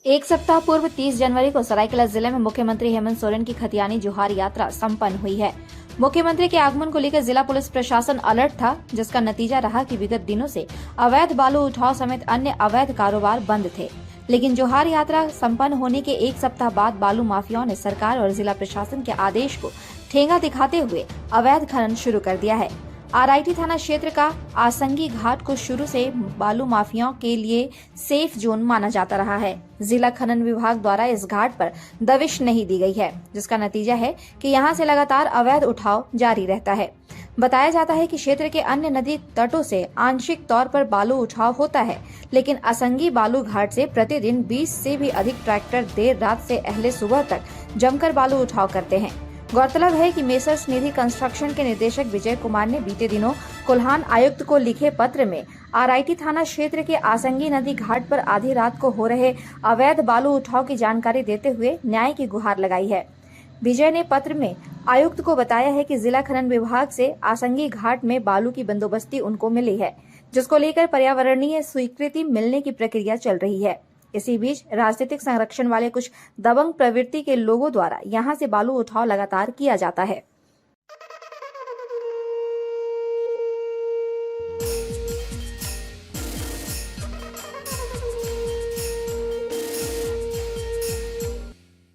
एक सप्ताह पूर्व 30 जनवरी को सरायकेला जिले में मुख्यमंत्री हेमंत सोरेन की खतियानी जोहार यात्रा संपन्न हुई है। मुख्यमंत्री के आगमन को लेकर जिला पुलिस प्रशासन अलर्ट था, जिसका नतीजा रहा कि विगत दिनों से अवैध बालू उठाव समेत अन्य अवैध कारोबार बंद थे। लेकिन जोहार यात्रा संपन्न होने के एक सप्ताह बाद बालू माफियाओं ने सरकार और जिला प्रशासन के आदेश को ठेंगा दिखाते हुए अवैध खनन शुरू कर दिया है। आरआईटी थाना क्षेत्र का आसंगी घाट को शुरू से बालू माफियाओं के लिए सेफ जोन माना जाता रहा है। जिला खनन विभाग द्वारा इस घाट पर दबिश नहीं दी गई है, जिसका नतीजा है कि यहां से लगातार अवैध उठाव जारी रहता है। बताया जाता है कि क्षेत्र के अन्य नदी तटों से आंशिक तौर पर बालू उठाव होता है, लेकिन आसंगी बालू घाट से प्रतिदिन 20 से भी अधिक ट्रैक्टर देर रात से अहले सुबह तक जमकर बालू उठाव करते हैं। गौरतलब है कि मेसर्स निधि कंस्ट्रक्शन के निदेशक विजय कुमार ने बीते दिनों कोल्हान आयुक्त को लिखे पत्र में आरआईटी थाना क्षेत्र के आसंगी नदी घाट पर आधी रात को हो रहे अवैध बालू उठाव की जानकारी देते हुए न्याय की गुहार लगाई है। विजय ने पत्र में आयुक्त को बताया है कि जिला खनन विभाग से आसंगी घाट में बालू की बंदोबस्ती उनको मिली है, जिसको लेकर पर्यावरणीय स्वीकृति मिलने की प्रक्रिया चल रही है। इसी बीच राजनीतिक संरक्षण वाले कुछ दबंग प्रवृत्ति के लोगों द्वारा यहां से बालू उठाव लगातार किया जाता है।